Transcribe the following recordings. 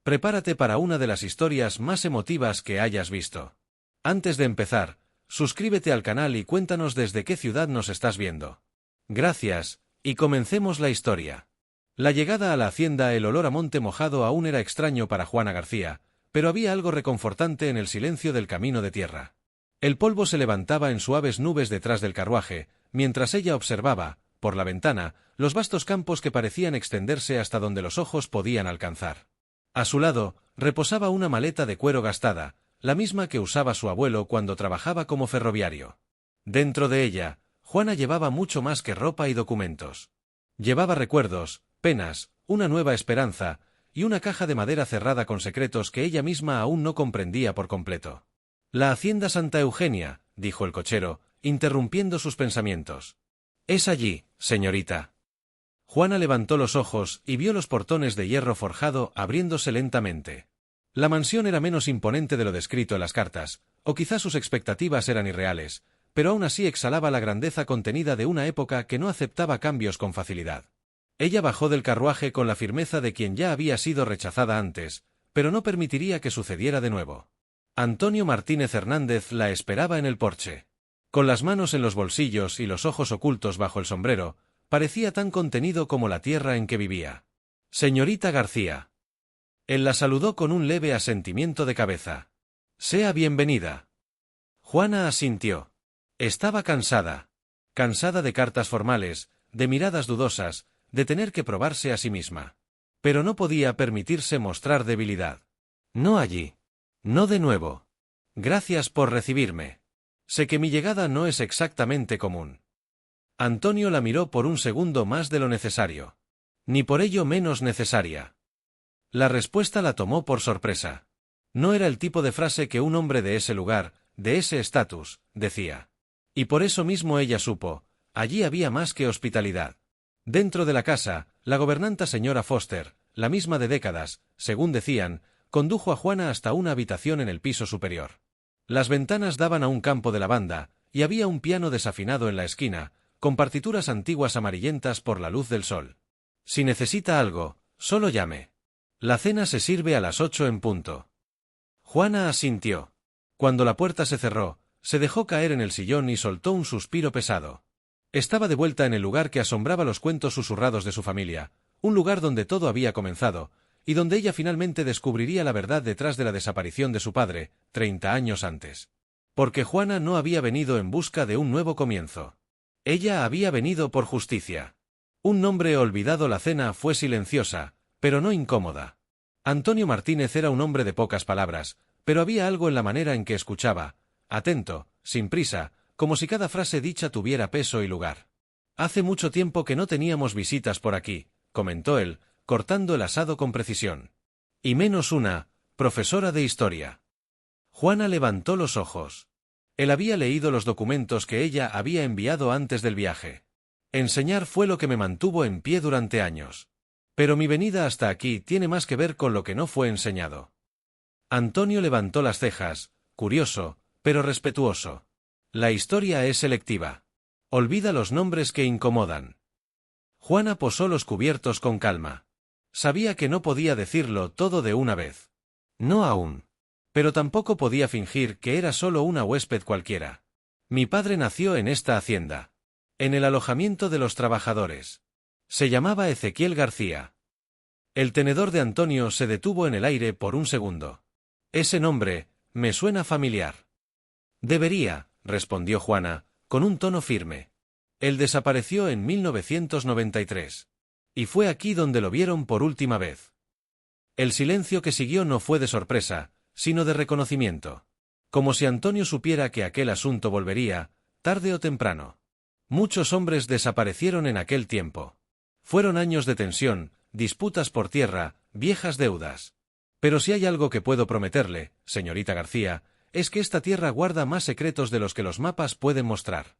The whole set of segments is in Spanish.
Prepárate para una de las historias más emotivas que hayas visto. Antes de empezar, suscríbete al canal y cuéntanos desde qué ciudad nos estás viendo. Gracias, y comencemos la historia. La llegada a la hacienda, el olor a monte mojado aún era extraño para Juana García, pero había algo reconfortante en el silencio del camino de tierra. El polvo se levantaba en suaves nubes detrás del carruaje, mientras ella observaba, por la ventana, los vastos campos que parecían extenderse hasta donde los ojos podían alcanzar. A su lado, reposaba una maleta de cuero gastada, la misma que usaba su abuelo cuando trabajaba como ferroviario. Dentro de ella, Juana llevaba mucho más que ropa y documentos. Llevaba recuerdos, penas, una nueva esperanza, y una caja de madera cerrada con secretos que ella misma aún no comprendía por completo. «La hacienda Santa Eugenia», dijo el cochero, interrumpiendo sus pensamientos. «Es allí, señorita». Juana levantó los ojos y vio los portones de hierro forjado abriéndose lentamente. La mansión era menos imponente de lo descrito en las cartas, o quizás sus expectativas eran irreales, pero aún así exhalaba la grandeza contenida de una época que no aceptaba cambios con facilidad. Ella bajó del carruaje con la firmeza de quien ya había sido rechazada antes, pero no permitiría que sucediera de nuevo. Antonio Martínez Hernández la esperaba en el porche. Con las manos en los bolsillos y los ojos ocultos bajo el sombrero, parecía tan contenido como la tierra en que vivía. «Señorita García». Él la saludó con un leve asentimiento de cabeza. «Sea bienvenida». Juana asintió. Estaba cansada. Cansada de cartas formales, de miradas dudosas, de tener que probarse a sí misma. Pero no podía permitirse mostrar debilidad. «No allí. No de nuevo. Gracias por recibirme. Sé que mi llegada no es exactamente común». Antonio la miró por un segundo más de lo necesario. Ni por ello menos necesaria. La respuesta la tomó por sorpresa. No era el tipo de frase que un hombre de ese lugar, de ese estatus, decía. Y por eso mismo ella supo, allí había más que hospitalidad. Dentro de la casa, la gobernanta señora Foster, la misma de décadas, según decían, condujo a Juana hasta una habitación en el piso superior. Las ventanas daban a un campo de lavanda, y había un piano desafinado en la esquina, con partituras antiguas amarillentas por la luz del sol. «Si necesita algo, solo llame. La cena se sirve a las 8 en punto». Juana asintió. Cuando la puerta se cerró, se dejó caer en el sillón y soltó un suspiro pesado. Estaba de vuelta en el lugar que asombraba los cuentos susurrados de su familia, un lugar donde todo había comenzado, y donde ella finalmente descubriría la verdad detrás de la desaparición de su padre, 30 años antes. Porque Juana no había venido en busca de un nuevo comienzo. Ella había venido por justicia. Un nombre olvidado. La cena fue silenciosa, pero no incómoda. Antonio Martínez era un hombre de pocas palabras, pero había algo en la manera en que escuchaba, atento, sin prisa, como si cada frase dicha tuviera peso y lugar. «Hace mucho tiempo que no teníamos visitas por aquí», comentó él, cortando el asado con precisión. «Y menos una profesora de historia». Juana levantó los ojos. Él había leído los documentos que ella había enviado antes del viaje. «Enseñar fue lo que me mantuvo en pie durante años. Pero mi venida hasta aquí tiene más que ver con lo que no fue enseñado». Antonio levantó las cejas, curioso, pero respetuoso. «La historia es selectiva. Olvida los nombres que incomodan». Juana posó los cubiertos con calma. Sabía que no podía decirlo todo de una vez. No aún. Pero tampoco podía fingir que era solo una huésped cualquiera. «Mi padre nació en esta hacienda. En el alojamiento de los trabajadores. Se llamaba Ezequiel García». El tenedor de Antonio se detuvo en el aire por un segundo. «Ese nombre me suena familiar». «Debería», respondió Juana, con un tono firme. «Él desapareció en 1993. Y fue aquí donde lo vieron por última vez». El silencio que siguió no fue de sorpresa, sino de reconocimiento. Como si Antonio supiera que aquel asunto volvería, tarde o temprano. Muchos hombres desaparecieron en aquel tiempo. Fueron años de tensión, disputas por tierra, viejas deudas. Pero si hay algo que puedo prometerle, señorita García, es que esta tierra guarda más secretos de los que los mapas pueden mostrar.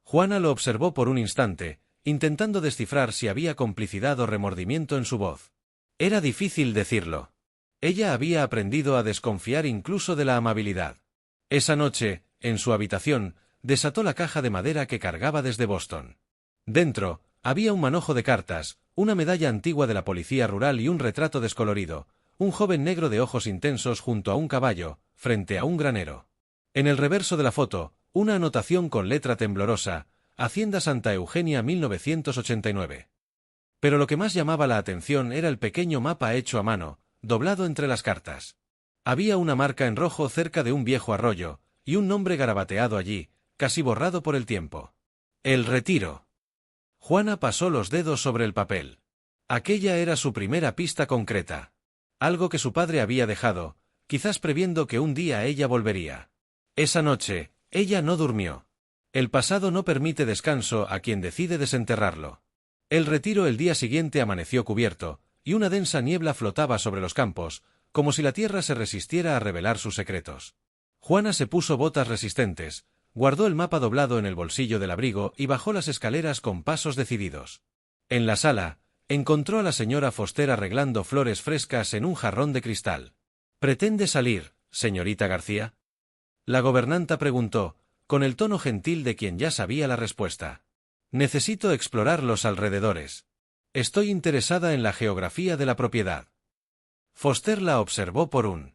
Juana lo observó por un instante, intentando descifrar si había complicidad o remordimiento en su voz. Era difícil decirlo. Ella había aprendido a desconfiar incluso de la amabilidad. Esa noche, en su habitación, desató la caja de madera que cargaba desde Boston. Dentro, había un manojo de cartas, una medalla antigua de la policía rural y un retrato descolorido, un joven negro de ojos intensos junto a un caballo, frente a un granero. En el reverso de la foto, una anotación con letra temblorosa: Hacienda Santa Eugenia 1989. Pero lo que más llamaba la atención era el pequeño mapa hecho a mano, doblado entre las cartas. Había una marca en rojo cerca de un viejo arroyo, y un nombre garabateado allí, casi borrado por el tiempo. El Retiro. Juana pasó los dedos sobre el papel. Aquella era su primera pista concreta. Algo que su padre había dejado, quizás previendo que un día ella volvería. Esa noche, ella no durmió. El pasado no permite descanso a quien decide desenterrarlo. El Retiro el día siguiente amaneció cubierto, y una densa niebla flotaba sobre los campos, como si la tierra se resistiera a revelar sus secretos. Juana se puso botas resistentes, guardó el mapa doblado en el bolsillo del abrigo y bajó las escaleras con pasos decididos. En la sala, encontró a la señora Foster arreglando flores frescas en un jarrón de cristal. ¿Pretende salir, señorita García? La gobernanta preguntó, con el tono gentil de quien ya sabía la respuesta. Necesito explorar los alrededores. Estoy interesada en la geografía de la propiedad. Foster la observó por un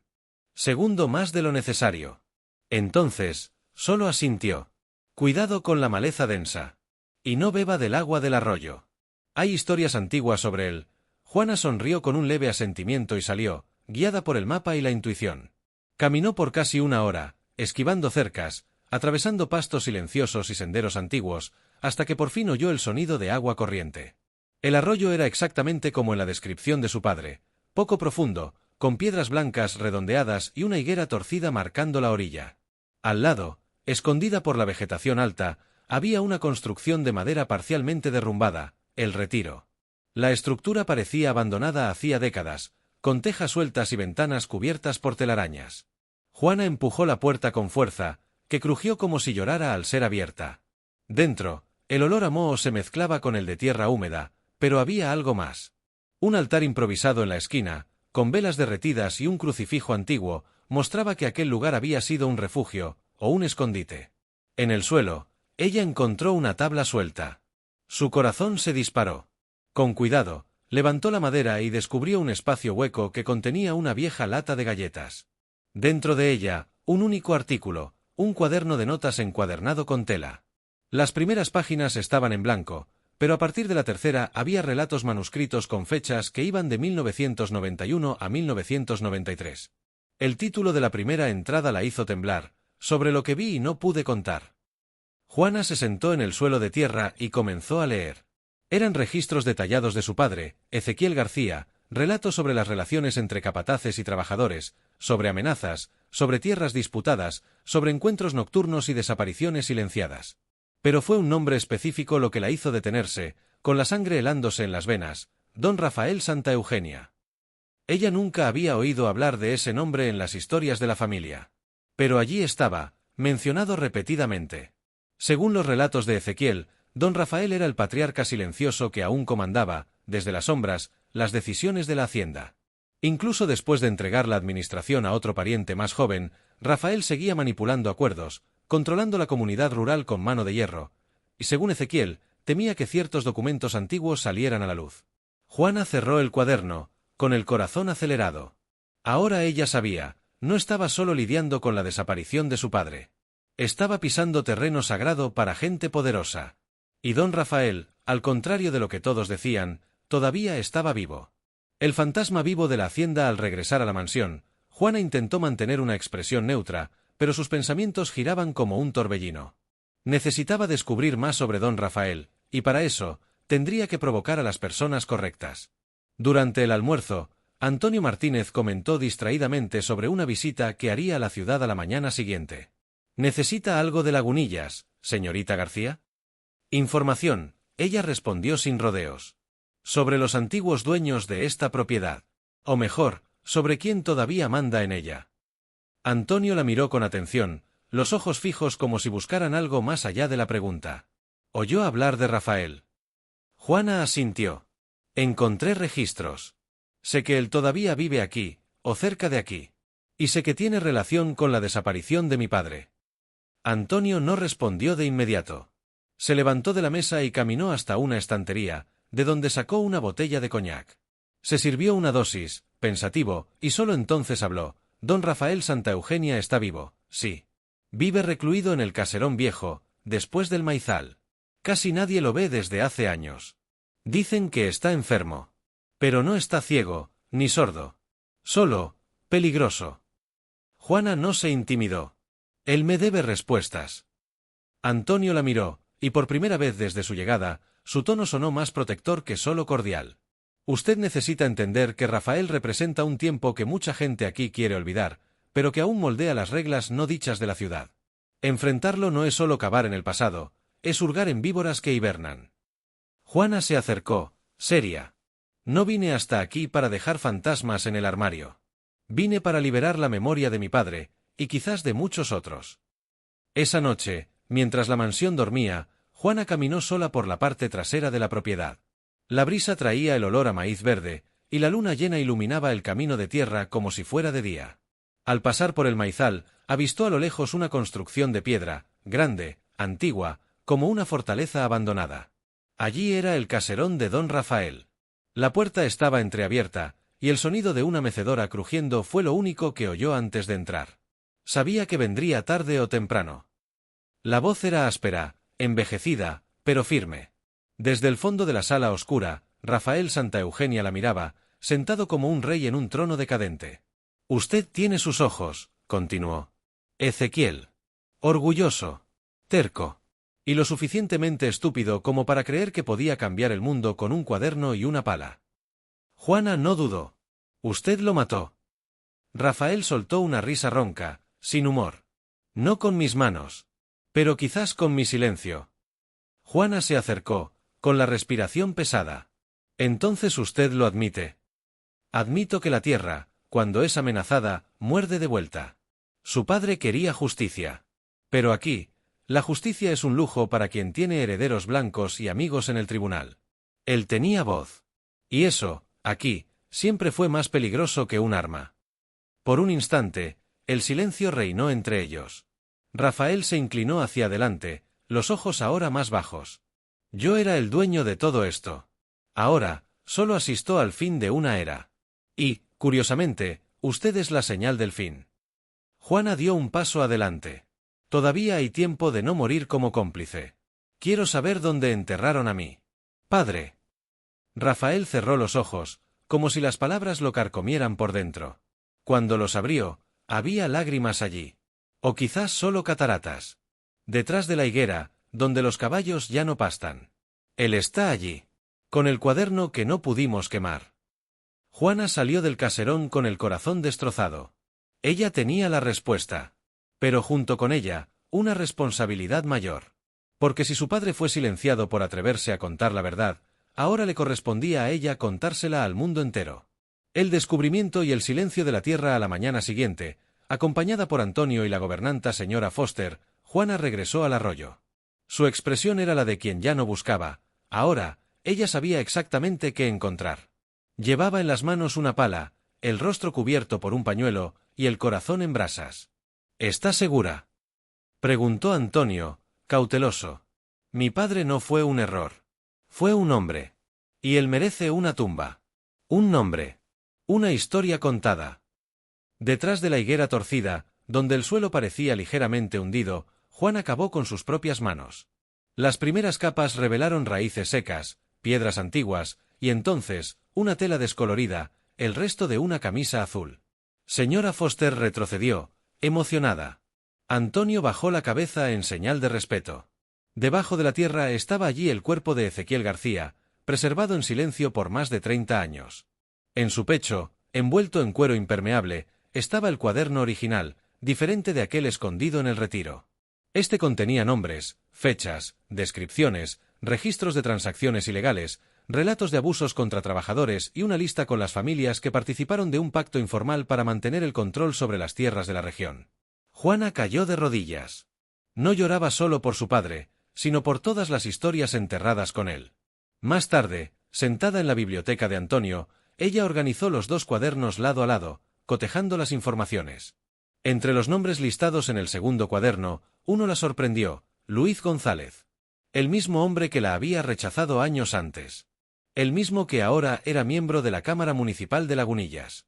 segundo más de lo necesario. Entonces, solo asintió. Cuidado con la maleza densa. Y no beba del agua del arroyo. Hay historias antiguas sobre él. Juana sonrió con un leve asentimiento y salió, guiada por el mapa y la intuición. Caminó por casi una hora, esquivando cercas, atravesando pastos silenciosos y senderos antiguos, hasta que por fin oyó el sonido de agua corriente. El arroyo era exactamente como en la descripción de su padre, poco profundo, con piedras blancas redondeadas y una higuera torcida marcando la orilla. Al lado, escondida por la vegetación alta, había una construcción de madera parcialmente derrumbada, el Retiro. La estructura parecía abandonada hacía décadas, con tejas sueltas y ventanas cubiertas por telarañas. Juana empujó la puerta con fuerza, que crujió como si llorara al ser abierta. Dentro, el olor a moho se mezclaba con el de tierra húmeda, pero había algo más. Un altar improvisado en la esquina, con velas derretidas y un crucifijo antiguo, mostraba que aquel lugar había sido un refugio, o un escondite. En el suelo, ella encontró una tabla suelta. Su corazón se disparó. Con cuidado, levantó la madera y descubrió un espacio hueco que contenía una vieja lata de galletas. Dentro de ella, un único artículo, un cuaderno de notas encuadernado con tela. Las primeras páginas estaban en blanco, pero a partir de la tercera había relatos manuscritos con fechas que iban de 1991 a 1993. El título de la primera entrada la hizo temblar: Sobre lo que vi y no pude contar. Juana se sentó en el suelo de tierra y comenzó a leer. Eran registros detallados de su padre, Ezequiel García, relatos sobre las relaciones entre capataces y trabajadores, sobre amenazas, sobre tierras disputadas, sobre encuentros nocturnos y desapariciones silenciadas. Pero fue un nombre específico lo que la hizo detenerse, con la sangre helándose en las venas: Don Rafael Santa Eugenia. Ella nunca había oído hablar de ese nombre en las historias de la familia. Pero allí estaba, mencionado repetidamente. Según los relatos de Ezequiel, Don Rafael era el patriarca silencioso que aún comandaba, desde las sombras, las decisiones de la hacienda. Incluso después de entregar la administración a otro pariente más joven, Rafael seguía manipulando acuerdos, controlando la comunidad rural con mano de hierro, y según Ezequiel, temía que ciertos documentos antiguos salieran a la luz. Juana cerró el cuaderno, con el corazón acelerado. Ahora ella sabía, no estaba solo lidiando con la desaparición de su padre. Estaba pisando terreno sagrado para gente poderosa. Y don Rafael, al contrario de lo que todos decían, todavía estaba vivo. El fantasma vivo de la hacienda. Al regresar a la mansión, Juana intentó mantener una expresión neutra, pero sus pensamientos giraban como un torbellino. Necesitaba descubrir más sobre don Rafael, y para eso, tendría que provocar a las personas correctas. Durante el almuerzo, Antonio Martínez comentó distraídamente sobre una visita que haría a la ciudad a la mañana siguiente. ¿Necesita algo de Lagunillas, señorita García? Información, ella respondió sin rodeos. Sobre los antiguos dueños de esta propiedad. O mejor, sobre quién todavía manda en ella. Antonio la miró con atención, los ojos fijos como si buscaran algo más allá de la pregunta. Oyó hablar de Rafael. Juana asintió. Encontré registros. Sé que él todavía vive aquí, o cerca de aquí. Y sé que tiene relación con la desaparición de mi padre. Antonio no respondió de inmediato. Se levantó de la mesa y caminó hasta una estantería, de donde sacó una botella de coñac. Se sirvió una dosis, pensativo, y solo entonces habló. Don Rafael Santa Eugenia está vivo, sí. Vive recluido en el caserón viejo, después del maizal. Casi nadie lo ve desde hace años. Dicen que está enfermo. Pero no está ciego, ni sordo. Solo, peligroso. Juana no se intimidó. Él me debe respuestas. Antonio la miró, y por primera vez desde su llegada, su tono sonó más protector que solo cordial. Usted necesita entender que Rafael representa un tiempo que mucha gente aquí quiere olvidar, pero que aún moldea las reglas no dichas de la ciudad. Enfrentarlo no es solo cavar en el pasado, es hurgar en víboras que hibernan. Juana se acercó, seria. No vine hasta aquí para dejar fantasmas en el armario. Vine para liberar la memoria de mi padre, y quizás de muchos otros. Esa noche, mientras la mansión dormía, Juana caminó sola por la parte trasera de la propiedad. La brisa traía el olor a maíz verde, y la luna llena iluminaba el camino de tierra como si fuera de día. Al pasar por el maizal, avistó a lo lejos una construcción de piedra, grande, antigua, como una fortaleza abandonada. Allí era el caserón de don Rafael. La puerta estaba entreabierta, y el sonido de una mecedora crujiendo fue lo único que oyó antes de entrar. Sabía que vendría tarde o temprano. La voz era áspera, envejecida, pero firme. Desde el fondo de la sala oscura, Rafael Santa Eugenia la miraba, sentado como un rey en un trono decadente. Usted tiene sus ojos, continuó. Ezequiel. Orgulloso. Terco. Y lo suficientemente estúpido como para creer que podía cambiar el mundo con un cuaderno y una pala. Juana no dudó. Usted lo mató. Rafael soltó una risa ronca, sin humor. No con mis manos. Pero quizás con mi silencio. Juana se acercó, con la respiración pesada. Entonces usted lo admite. Admito que la tierra, cuando es amenazada, muerde de vuelta. Su padre quería justicia. Pero aquí, la justicia es un lujo para quien tiene herederos blancos y amigos en el tribunal. Él tenía voz. Y eso, aquí, siempre fue más peligroso que un arma. Por un instante, el silencio reinó entre ellos. Rafael se inclinó hacia adelante, los ojos ahora más bajos. Yo era el dueño de todo esto. Ahora, solo asistió al fin de una era. Y, curiosamente, usted es la señal del fin. Juana dio un paso adelante. Todavía hay tiempo de no morir como cómplice. Quiero saber dónde enterraron a mi padre. Rafael cerró los ojos, como si las palabras lo carcomieran por dentro. Cuando los abrió, había lágrimas allí. O quizás solo cataratas. Detrás de la higuera, donde los caballos ya no pastan. Él está allí. Con el cuaderno que no pudimos quemar. Juana salió del caserón con el corazón destrozado. Ella tenía la respuesta. Pero junto con ella, una responsabilidad mayor. Porque si su padre fue silenciado por atreverse a contar la verdad, ahora le correspondía a ella contársela al mundo entero. El descubrimiento y el silencio de la tierra a la mañana siguiente, acompañada por Antonio y la gobernanta señora Foster, Juana regresó al arroyo. Su expresión era la de quien ya no buscaba. Ahora, ella sabía exactamente qué encontrar. Llevaba en las manos una pala, el rostro cubierto por un pañuelo y el corazón en brasas. ¿Está segura?, preguntó Antonio, cauteloso. Mi padre no fue un error. Fue un hombre. Y él merece una tumba. Un nombre. Una historia contada. Detrás de la higuera torcida, donde el suelo parecía ligeramente hundido, Juana cavó con sus propias manos. Las primeras capas revelaron raíces secas, piedras antiguas, y entonces, una tela descolorida, el resto de una camisa azul. Señora Foster retrocedió, emocionada. Antonio bajó la cabeza en señal de respeto. Debajo de la tierra estaba allí el cuerpo de Ezequiel García, preservado en silencio por más de 30 años. En su pecho, envuelto en cuero impermeable, estaba el cuaderno original, diferente de aquel escondido en el retiro. Este contenía nombres, fechas, descripciones, registros de transacciones ilegales, relatos de abusos contra trabajadores y una lista con las familias que participaron de un pacto informal para mantener el control sobre las tierras de la región. Juana cayó de rodillas. No lloraba solo por su padre, sino por todas las historias enterradas con él. Más tarde, sentada en la biblioteca de Antonio, ella organizó los dos cuadernos lado a lado, cotejando las informaciones. Entre los nombres listados en el segundo cuaderno, uno la sorprendió: Luis González. El mismo hombre que la había rechazado años antes. El mismo que ahora era miembro de la Cámara Municipal de Lagunillas.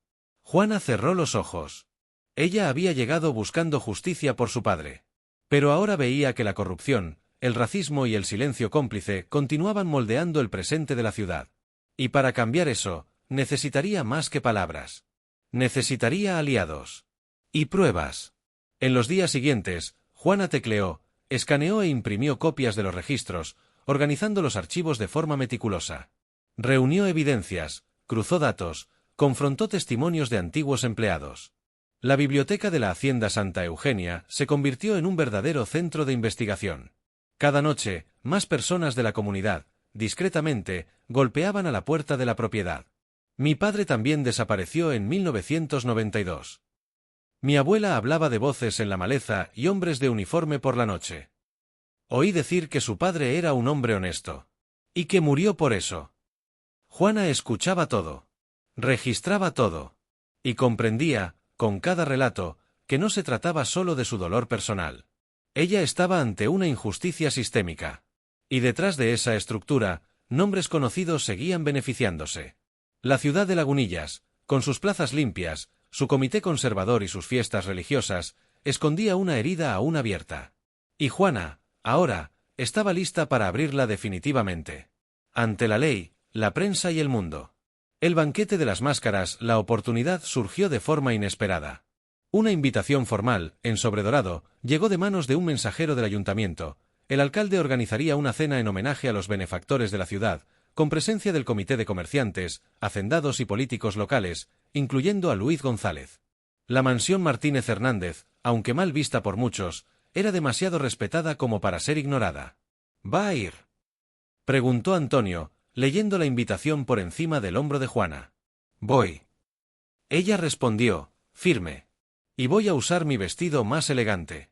Juana cerró los ojos. Ella había llegado buscando justicia por su padre. Pero ahora veía que la corrupción, el racismo y el silencio cómplice continuaban moldeando el presente de la ciudad. Y para cambiar eso, necesitaría más que palabras. Necesitaría aliados. Y pruebas. En los días siguientes, Juana tecleó, escaneó e imprimió copias de los registros, organizando los archivos de forma meticulosa. Reunió evidencias, cruzó datos, confrontó testimonios de antiguos empleados. La biblioteca de la Hacienda Santa Eugenia se convirtió en un verdadero centro de investigación. Cada noche, más personas de la comunidad, discretamente, golpeaban a la puerta de la propiedad. Mi padre también desapareció en 1992. Mi abuela hablaba de voces en la maleza y hombres de uniforme por la noche. Oí decir que su padre era un hombre honesto. Y que murió por eso. Juana escuchaba todo. Registraba todo. Y comprendía, con cada relato, que no se trataba solo de su dolor personal. Ella estaba ante una injusticia sistémica. Y detrás de esa estructura, nombres conocidos seguían beneficiándose. La ciudad de Lagunillas, con sus plazas limpias, su comité conservador y sus fiestas religiosas, escondía una herida aún abierta. Y Juana, ahora, estaba lista para abrirla definitivamente. Ante la ley, la prensa y el mundo. El banquete de las máscaras, la oportunidad surgió de forma inesperada. Una invitación formal, en sobredorado, llegó de manos de un mensajero del ayuntamiento. El alcalde organizaría una cena en homenaje a los benefactores de la ciudad, con presencia del comité de comerciantes, hacendados y políticos locales, incluyendo a Luis González. La mansión Martínez Hernández, aunque mal vista por muchos, era demasiado respetada como para ser ignorada. ¿Va a ir?, preguntó Antonio, leyendo la invitación por encima del hombro de Juana. Voy. Ella respondió, firme. Y voy a usar mi vestido más elegante.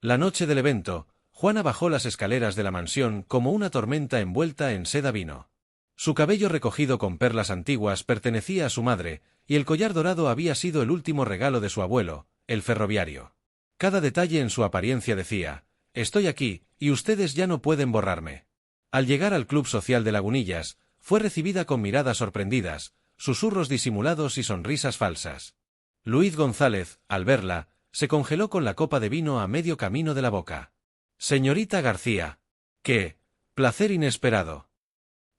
La noche del evento, Juana bajó las escaleras de la mansión como una tormenta envuelta en seda vino. Su cabello recogido con perlas antiguas pertenecía a su madre, y el collar dorado había sido el último regalo de su abuelo, el ferroviario. Cada detalle en su apariencia decía, estoy aquí, y ustedes ya no pueden borrarme. Al llegar al Club Social de Lagunillas, fue recibida con miradas sorprendidas, susurros disimulados y sonrisas falsas. Luis González, al verla, se congeló con la copa de vino a medio camino de la boca. Señorita García. ¡Qué placer inesperado!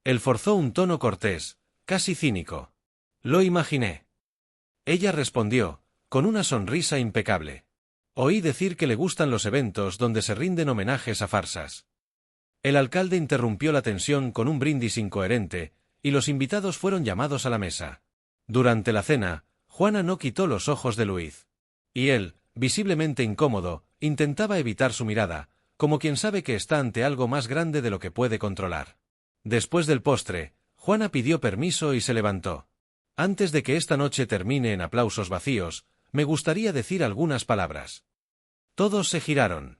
Él forzó un tono cortés, casi cínico. Lo imaginé. Ella respondió, con una sonrisa impecable. Oí decir que le gustan los eventos donde se rinden homenajes a farsas. El alcalde interrumpió la tensión con un brindis incoherente, y los invitados fueron llamados a la mesa. Durante la cena, Juana no quitó los ojos de Luis. Y él, visiblemente incómodo, intentaba evitar su mirada, como quien sabe que está ante algo más grande de lo que puede controlar. Después del postre, Juana pidió permiso y se levantó. Antes de que esta noche termine en aplausos vacíos, me gustaría decir algunas palabras. Todos se giraron.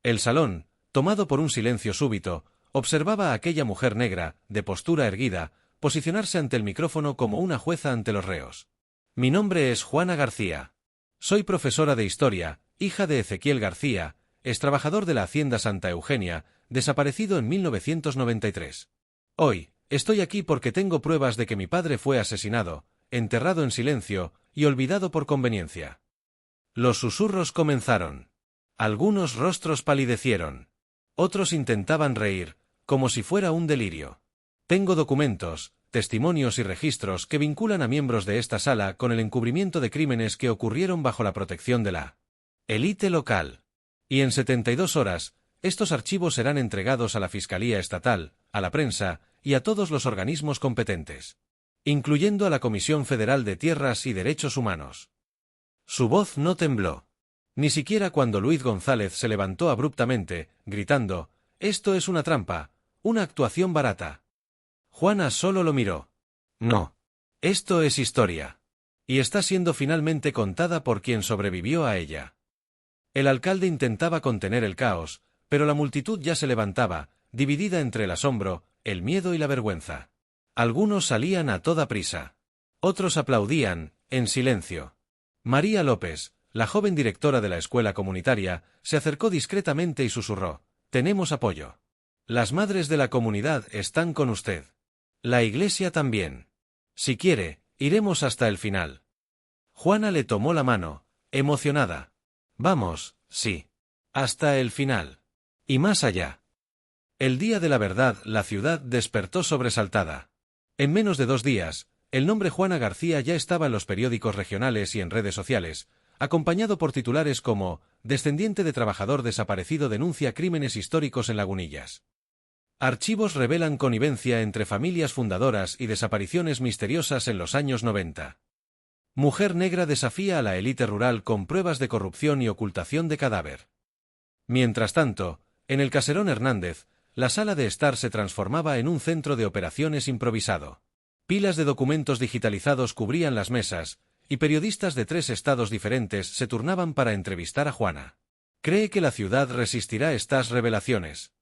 El salón, tomado por un silencio súbito, observaba a aquella mujer negra, de postura erguida, posicionarse ante el micrófono como una jueza ante los reos. Mi nombre es Juana García. Soy profesora de historia, hija de Ezequiel García, extrabajador de la Hacienda Santa Eugenia, desaparecido en 1993. Hoy, estoy aquí porque tengo pruebas de que mi padre fue asesinado, enterrado en silencio y olvidado por conveniencia. Los susurros comenzaron. Algunos rostros palidecieron. Otros intentaban reír, como si fuera un delirio. Tengo documentos, testimonios y registros que vinculan a miembros de esta sala con el encubrimiento de crímenes que ocurrieron bajo la protección de la élite local. Y en 72 horas, estos archivos serán entregados a la Fiscalía Estatal, a la prensa y a todos los organismos competentes, incluyendo a la Comisión Federal de Tierras y Derechos Humanos. Su voz no tembló. Ni siquiera cuando Luis González se levantó abruptamente, gritando, «Esto es una trampa, una actuación barata». Juana solo lo miró. No. Esto es historia. Y está siendo finalmente contada por quien sobrevivió a ella. El alcalde intentaba contener el caos, pero la multitud ya se levantaba, dividida entre el asombro, el miedo y la vergüenza. Algunos salían a toda prisa. Otros aplaudían, en silencio. María López, la joven directora de la escuela comunitaria, se acercó discretamente y susurró, «Tenemos apoyo. Las madres de la comunidad están con usted. La iglesia también. Si quiere, iremos hasta el final». Juana le tomó la mano, emocionada. Vamos, sí. Hasta el final. Y más allá. El día de la verdad, la ciudad despertó sobresaltada. En menos de 2 días, el nombre Juana García ya estaba en los periódicos regionales y en redes sociales, acompañado por titulares como «Descendiente de trabajador desaparecido denuncia crímenes históricos en Lagunillas». Archivos revelan connivencia entre familias fundadoras y desapariciones misteriosas en los años 90. Mujer negra desafía a la élite rural con pruebas de corrupción y ocultación de cadáver. Mientras tanto, en el caserón Hernández, la sala de estar se transformaba en un centro de operaciones improvisado. Pilas de documentos digitalizados cubrían las mesas, y periodistas de 3 estados diferentes se turnaban para entrevistar a Juana. ¿Cree que la ciudad resistirá estas revelaciones?,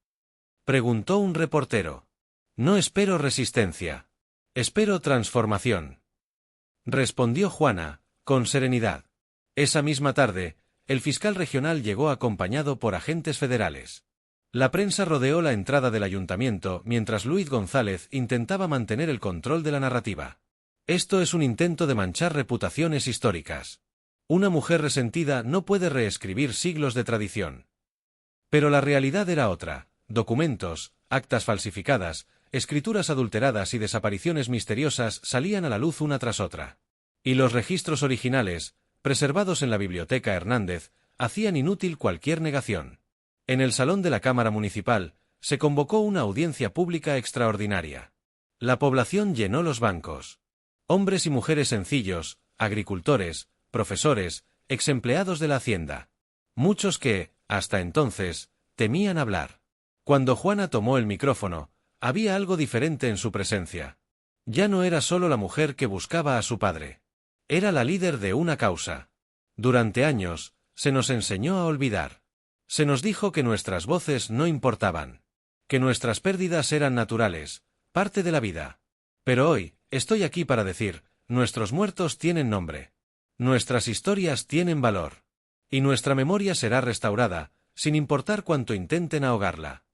preguntó un reportero. No espero resistencia. Espero transformación, respondió Juana, con serenidad. Esa misma tarde, el fiscal regional llegó acompañado por agentes federales. La prensa rodeó la entrada del ayuntamiento mientras Luis González intentaba mantener el control de la narrativa. Esto es un intento de manchar reputaciones históricas. Una mujer resentida no puede reescribir siglos de tradición. Pero la realidad era otra: documentos, actas falsificadas, escrituras adulteradas y desapariciones misteriosas salían a la luz una tras otra. Y los registros originales, preservados en la Biblioteca Hernández, hacían inútil cualquier negación. En el salón de la Cámara Municipal, se convocó una audiencia pública extraordinaria. La población llenó los bancos. Hombres y mujeres sencillos, agricultores, profesores, exempleados de la hacienda. Muchos que, hasta entonces, temían hablar. Cuando Juana tomó el micrófono, había algo diferente en su presencia. Ya no era solo la mujer que buscaba a su padre. Era la líder de una causa. Durante años, se nos enseñó a olvidar. Se nos dijo que nuestras voces no importaban. Que nuestras pérdidas eran naturales, parte de la vida. Pero hoy, estoy aquí para decir, nuestros muertos tienen nombre. Nuestras historias tienen valor. Y nuestra memoria será restaurada, sin importar cuánto intenten ahogarla.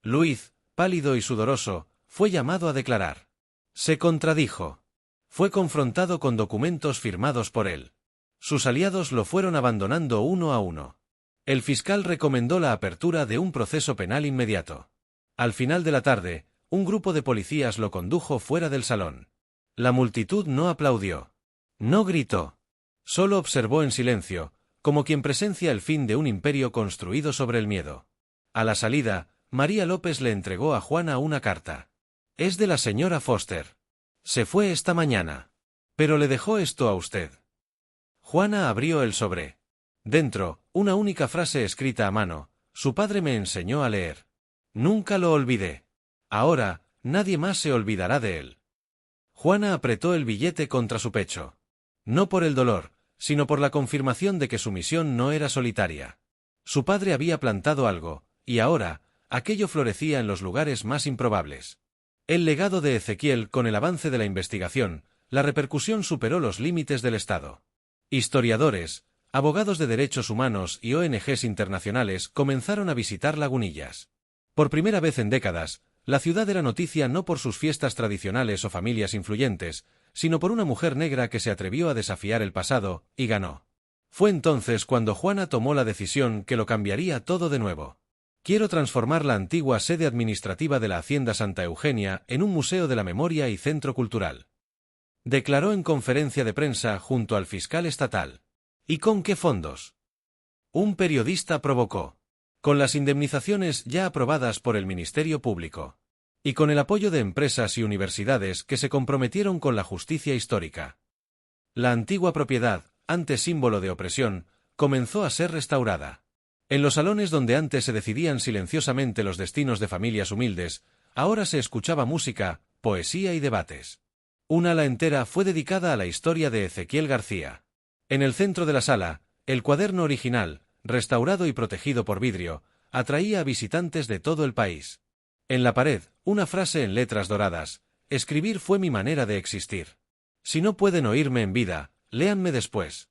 Luis, pálido y sudoroso, fue llamado a declarar. Se contradijo. Fue confrontado con documentos firmados por él. Sus aliados lo fueron abandonando uno a uno. El fiscal recomendó la apertura de un proceso penal inmediato. Al final de la tarde, un grupo de policías lo condujo fuera del salón. La multitud no aplaudió. No gritó. Solo observó en silencio, como quien presencia el fin de un imperio construido sobre el miedo. A la salida, María López le entregó a Juana una carta. Es de la señora Foster. Se fue esta mañana. Pero le dejó esto a usted. Juana abrió el sobre. Dentro, una única frase escrita a mano: su padre me enseñó a leer. Nunca lo olvidé. Ahora, nadie más se olvidará de él. Juana apretó el billete contra su pecho. No por el dolor, sino por la confirmación de que su misión no era solitaria. Su padre había plantado algo, y ahora, aquello florecía en los lugares más improbables. El legado de Ezequiel. Con el avance de la investigación, la repercusión superó los límites del Estado. Historiadores, abogados de derechos humanos y ONGs internacionales comenzaron a visitar Lagunillas. Por primera vez en décadas, la ciudad era noticia no por sus fiestas tradicionales o familias influyentes, sino por una mujer negra que se atrevió a desafiar el pasado, y ganó. Fue entonces cuando Juana tomó la decisión que lo cambiaría todo de nuevo. Quiero transformar la antigua sede administrativa de la Hacienda Santa Eugenia en un museo de la memoria y centro cultural. Declaró en conferencia de prensa junto al fiscal estatal. ¿Y con qué fondos? Un periodista provocó. Con las indemnizaciones ya aprobadas por el Ministerio Público. Y con el apoyo de empresas y universidades que se comprometieron con la justicia histórica. La antigua propiedad, antes símbolo de opresión, comenzó a ser restaurada. En los salones donde antes se decidían silenciosamente los destinos de familias humildes, ahora se escuchaba música, poesía y debates. Un ala entera fue dedicada a la historia de Ezequiel García. En el centro de la sala, el cuaderno original, restaurado y protegido por vidrio, atraía a visitantes de todo el país. En la pared, una frase en letras doradas: escribir fue mi manera de existir. Si no pueden oírme en vida, léanme después.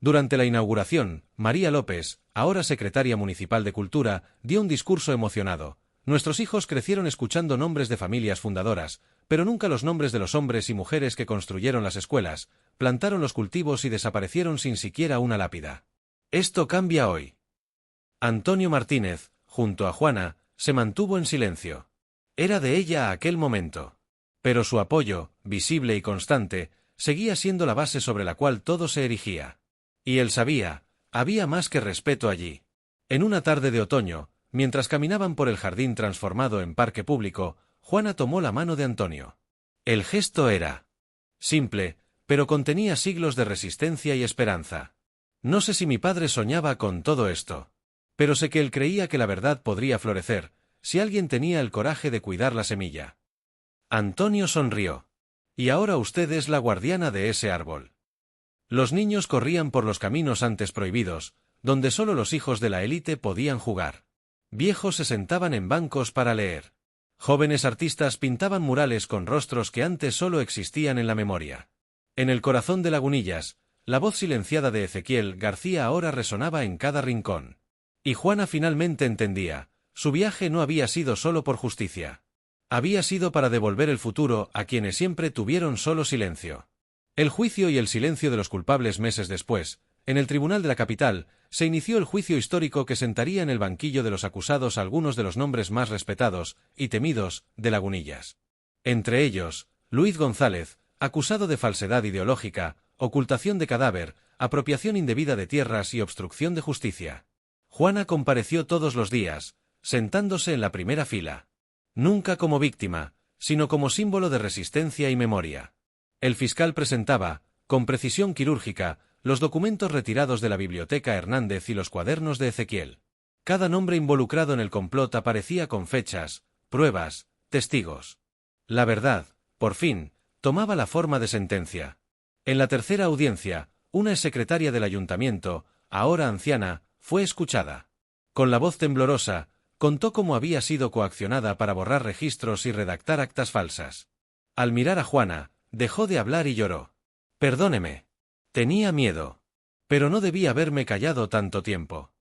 Durante la inauguración, María López, ahora secretaria municipal de Cultura, dio un discurso emocionado. Nuestros hijos crecieron escuchando nombres de familias fundadoras, pero nunca los nombres de los hombres y mujeres que construyeron las escuelas, plantaron los cultivos y desaparecieron sin siquiera una lápida. Esto cambia hoy. Antonio Martínez, junto a Juana, se mantuvo en silencio. Era de ella aquel momento. Pero su apoyo, visible y constante, seguía siendo la base sobre la cual todo se erigía. Y él sabía, había más que respeto allí. En una tarde de otoño, mientras caminaban por el jardín transformado en parque público, Juana tomó la mano de Antonio. El gesto era simple, pero contenía siglos de resistencia y esperanza. No sé si mi padre soñaba con todo esto, pero sé que él creía que la verdad podría florecer, si alguien tenía el coraje de cuidar la semilla. Antonio sonrió. Y ahora usted es la guardiana de ese árbol. Los niños corrían por los caminos antes prohibidos, donde solo los hijos de la élite podían jugar. Viejos se sentaban en bancos para leer. Jóvenes artistas pintaban murales con rostros que antes solo existían en la memoria. En el corazón de Lagunillas, la voz silenciada de Ezequiel García ahora resonaba en cada rincón. Y Juana finalmente entendía, su viaje no había sido solo por justicia. Había sido para devolver el futuro a quienes siempre tuvieron solo silencio. El juicio y el silencio de los culpables meses después, en el tribunal de la capital, se inició el juicio histórico que sentaría en el banquillo de los acusados algunos de los nombres más respetados y temidos de Lagunillas. Entre ellos, Luis González, acusado de falsedad ideológica, ocultación de cadáver, apropiación indebida de tierras y obstrucción de justicia. Juana compareció todos los días, sentándose en la primera fila. Nunca como víctima, sino como símbolo de resistencia y memoria. El fiscal presentaba, con precisión quirúrgica, los documentos retirados de la biblioteca Hernández y los cuadernos de Ezequiel. Cada nombre involucrado en el complot aparecía con fechas, pruebas, testigos. La verdad, por fin, tomaba la forma de sentencia. En la tercera audiencia, una exsecretaria del ayuntamiento, ahora anciana, fue escuchada. Con la voz temblorosa, contó cómo había sido coaccionada para borrar registros y redactar actas falsas. Al mirar a Juana, dejó de hablar y lloró. Perdóneme. Tenía miedo. Pero no debía haberme callado tanto tiempo.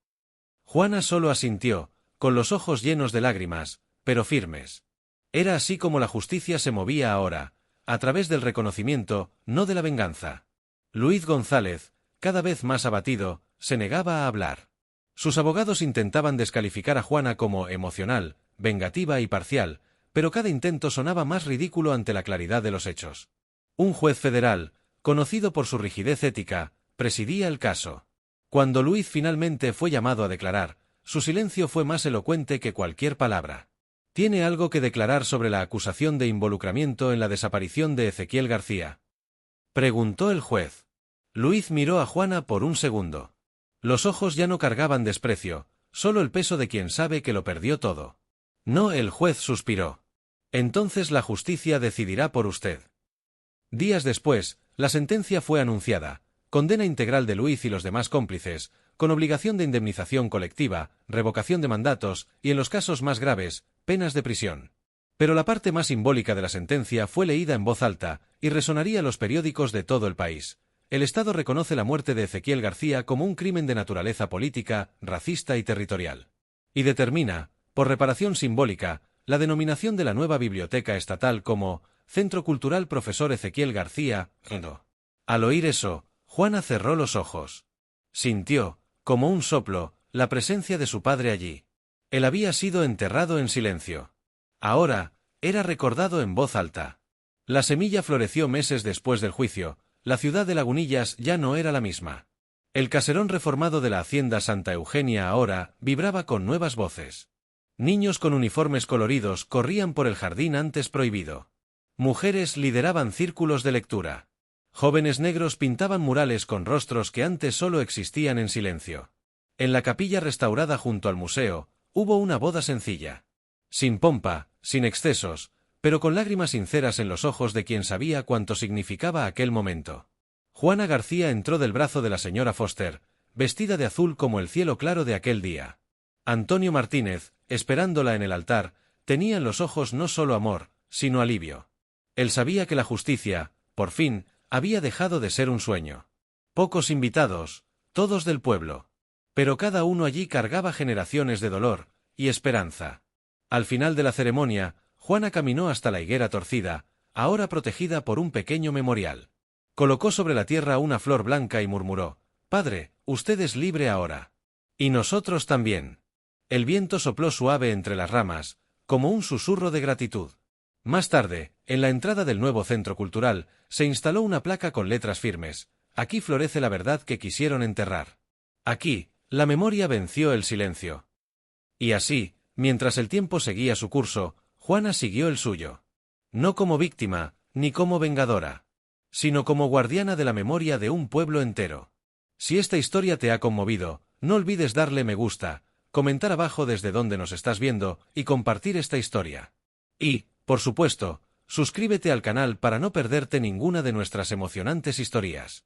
Juana solo asintió, con los ojos llenos de lágrimas, pero firmes. Era así como la justicia se movía ahora, a través del reconocimiento, no de la venganza. Luis González, cada vez más abatido, se negaba a hablar. Sus abogados intentaban descalificar a Juana como emocional, vengativa y parcial, pero cada intento sonaba más ridículo ante la claridad de los hechos. Un juez federal, conocido por su rigidez ética, presidía el caso. Cuando Luis finalmente fue llamado a declarar, su silencio fue más elocuente que cualquier palabra. ¿Tiene algo que declarar sobre la acusación de involucramiento en la desaparición de Ezequiel García?, preguntó el juez. Luis miró a Juana por un segundo. Los ojos ya no cargaban desprecio, solo el peso de quien sabe que lo perdió todo. No, el juez suspiró. Entonces la justicia decidirá por usted. Días después, la sentencia fue anunciada, condena integral de Luis y los demás cómplices, con obligación de indemnización colectiva, revocación de mandatos y, en los casos más graves, penas de prisión. Pero la parte más simbólica de la sentencia fue leída en voz alta y resonaría en los periódicos de todo el país. El Estado reconoce la muerte de Ezequiel García como un crimen de naturaleza política, racista y territorial. Y determina, por reparación simbólica, la denominación de la nueva biblioteca estatal como Centro Cultural Profesor Ezequiel García. Al oír eso, Juana cerró los ojos. Sintió, como un soplo, la presencia de su padre allí. Él había sido enterrado en silencio. Ahora, era recordado en voz alta. La semilla floreció meses después del juicio. La ciudad de Lagunillas ya no era la misma. El caserón reformado de la hacienda Santa Eugenia ahora vibraba con nuevas voces. Niños con uniformes coloridos corrían por el jardín antes prohibido. Mujeres lideraban círculos de lectura. Jóvenes negros pintaban murales con rostros que antes solo existían en silencio. En la capilla restaurada junto al museo, hubo una boda sencilla. Sin pompa, sin excesos, pero con lágrimas sinceras en los ojos de quien sabía cuánto significaba aquel momento. Juana García entró del brazo de la señora Foster, vestida de azul como el cielo claro de aquel día. Antonio Martínez, esperándola en el altar, tenía en los ojos no solo amor, sino alivio. Él sabía que la justicia, por fin, había dejado de ser un sueño. Pocos invitados, todos del pueblo. Pero cada uno allí cargaba generaciones de dolor y esperanza. Al final de la ceremonia, Juana caminó hasta la higuera torcida, ahora protegida por un pequeño memorial. Colocó sobre la tierra una flor blanca y murmuró: «Padre, usted es libre ahora. Y nosotros también». El viento sopló suave entre las ramas, como un susurro de gratitud. Más tarde, en la entrada del nuevo centro cultural, se instaló una placa con letras firmes: «Aquí florece la verdad que quisieron enterrar. Aquí, la memoria venció el silencio». Y así, mientras el tiempo seguía su curso, Juana siguió el suyo. No como víctima, ni como vengadora, sino como guardiana de la memoria de un pueblo entero. Si esta historia te ha conmovido, no olvides darle me gusta, comentar abajo desde donde nos estás viendo y compartir esta historia. Y, por supuesto, suscríbete al canal para no perderte ninguna de nuestras emocionantes historias.